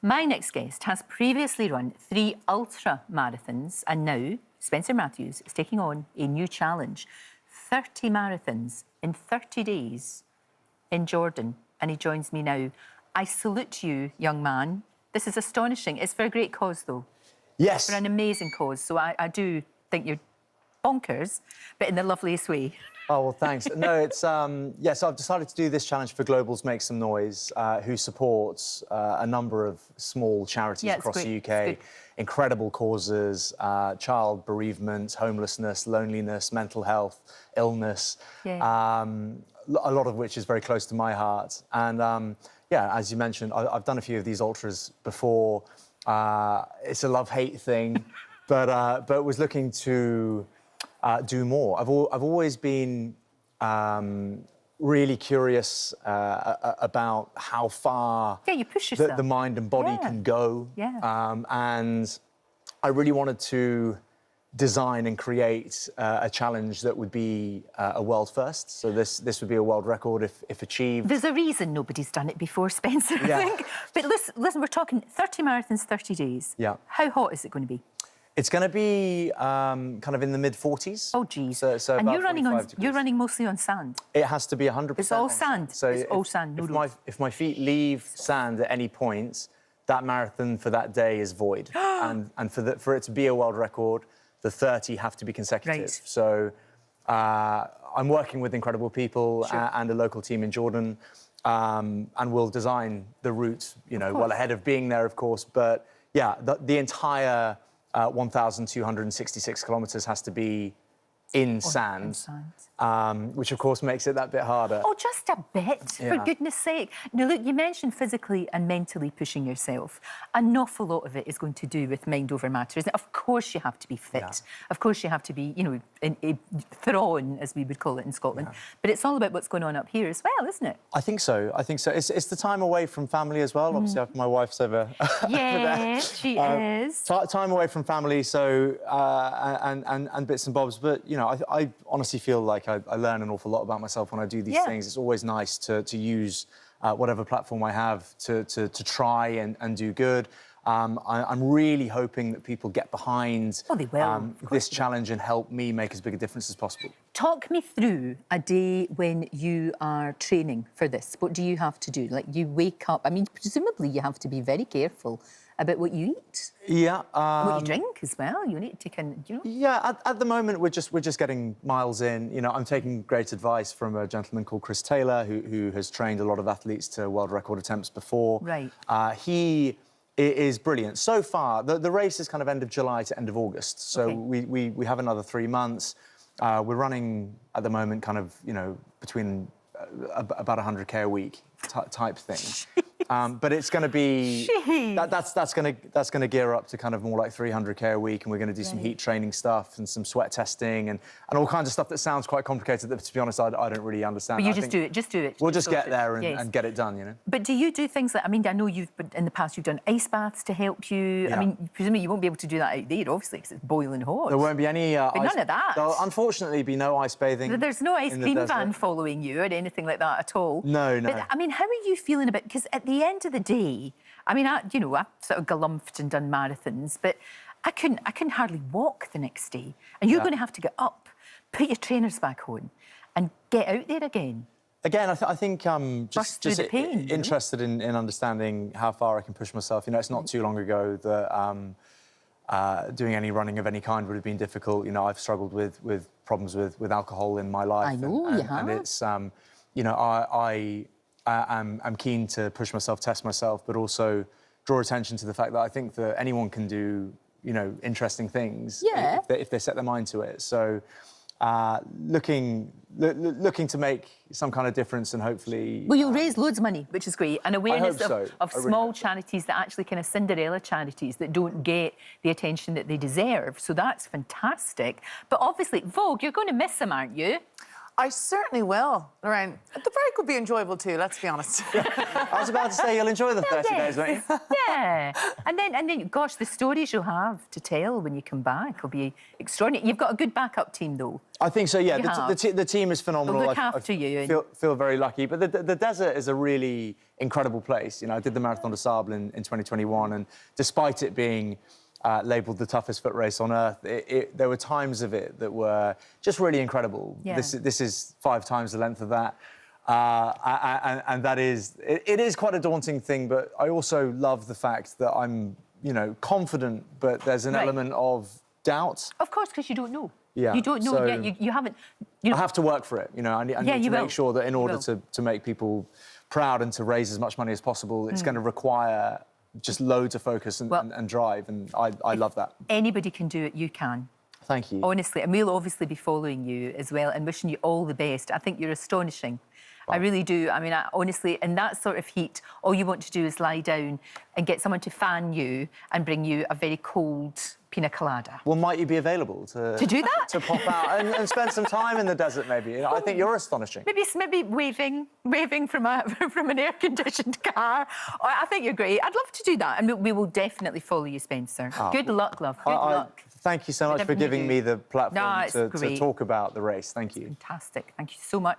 My next guest has previously run 3 ultra marathons, and now Spencer Matthews is taking on a new challenge: 30 marathons in 30 days in Jordan. And he joins me now. I salute you, young man. This is astonishing. It's for a great cause, though. Yes. For an amazing cause. So I do think you're bonkers, but in the loveliest way. Oh, well, thanks. No, it's... yeah, so I've decided to do this challenge for Globals Make Some Noise, who supports a number of small charities across the UK. Incredible causes, child bereavement, homelessness, loneliness, mental health, illness, a lot of which is very close to my heart. And, yeah, as you mentioned, I've done a few of these ultras before. It's a love-hate thing, but was looking to do more. I've always been really curious about how far you push yourself. The mind and body can go. And I really wanted to design and create a challenge that would be a world first. So this would be a world record if achieved. There's a reason nobody's done it before, Spencer, I think. But listen, we're talking 30 marathons, 30 days. Yeah. How hot is it going to be? It's going to be kind of in the mid-40s. Oh, geez. So and about you're running mostly on sand? It has to be 100%. It's all sand? So it's all sand, no roads. If my feet leave sand at any point, that marathon for that day is void. and for it to be a world record, the 30 have to be consecutive. Right. So I'm working with incredible people and a local team in Jordan, and we'll design the route, you know, well ahead of being there, of course. But yeah, the entire 1,266 kilometres has to be in sand, which of course makes it that bit harder. Oh, just a bit, for goodness sake. Now, look, you mentioned physically and mentally pushing yourself. An awful lot of it is going to do with mind over matter, isn't it? Of course you have to be fit. Of course you have to be, you know, a thrawn, as we would call it in Scotland. But it's all about what's going on up here as well, isn't it? I think so. I think so. It's the time away from family as well. Obviously, my wife's over. Yeah, she is. Time away from family, so and bits and bobs. But you know, I honestly feel like I learn an awful lot about myself when I do these things. It's always nice to use whatever platform I have to try and do good. I'm really hoping that people get behind this challenge and help me make as big a difference as possible. Talk me through a day when you are training for this. What do you have to do? Like, you wake up... I mean, presumably you have to be very careful about what you eat. Yeah. And what you drink as well. You need to you know... Yeah, at the moment, we're just getting miles in. You know, I'm taking great advice from a gentleman called Chris Taylor, who has trained a lot of athletes to world record attempts before. Right. He is brilliant. So far, the race is kind of end of July to end of August. So we have another 3 months. We're running at the moment kind of, you know, between about 100k a week type thing. But it's going to be that's going to gear up to kind of more like 300k a week, and we're going to do some heat training stuff and some sweat testing and all kinds of stuff that sounds quite complicated. That, to be honest, I don't really understand. But you just do it. We'll just get there and get it done, you know. But do you do things like, I mean, I know in the past you've done ice baths to help you. Yeah. I mean, presumably you won't be able to do that out there, obviously, because it's boiling hot. There won't be any none of that. There'll unfortunately be no ice bathing. There's no ice cream van following you or anything like that at all. No. But I mean, how are you feeling about? Because at the end of the day, I mean, I've sort of galumphed and done marathons, but I couldn't hardly walk the next day. And you're going to have to get up, put your trainers back on, and get out there again. Again, I think just the pain, interested in understanding how far I can push myself. You know, it's not too long ago that doing any running of any kind would have been difficult. You know, I've struggled with problems with alcohol in my life. I know you have. And it's, you know, I'm keen to push myself, test myself, but also draw attention to the fact that I think that anyone can do, you know, interesting things if they set their mind to it. So looking to make some kind of difference and hopefully... Well, you'll raise loads of money, which is great, and awareness of small charities that actually kind of Cinderella charities that don't get the attention that they deserve. So that's fantastic. But obviously, Vogue, you're going to miss them, aren't you? I certainly will, Lorraine. The break would be enjoyable too, let's be honest. I was about to say you'll enjoy the 30 days, won't you? Yeah. And then, gosh, the stories you'll have to tell when you come back will be extraordinary. You've got a good backup team, though. I think so, yeah. You The team is phenomenal. They'll look after you. Feel very lucky. But the desert is a really incredible place. You know, I did the Marathon des Sables in 2021, and despite it being labelled the toughest foot race on earth, there were times of it that were just really incredible. Yeah. This is 5 times the length of that. And that is, it is quite a daunting thing, but I also love the fact that I'm, you know, confident, but there's an element of doubt. Of course, because you don't know. Yeah. You don't know So yet. You haven't... You know, I have to work for it, you know. I need to make sure that in order to make people proud and to raise as much money as possible, it's going to require just loads of focus and drive, and I love that. Anybody can do it, you can. Thank you. Honestly, and we'll obviously be following you as well and wishing you all the best. I think you're astonishing. Wow. I really do. I mean, honestly, in that sort of heat, all you want to do is lie down and get someone to fan you and bring you a very cold pina colada. Well, might you be available to do that? To pop out and spend some time in the desert, maybe? You know, I think you're astonishing. Maybe waving from an air-conditioned car. I think you're great. I'd love to do that, and we will definitely follow you, Spencer. Oh. Good luck, love. Good luck. Thank you so much for giving me the platform to talk about the race. Thank you. Fantastic. Thank you so much.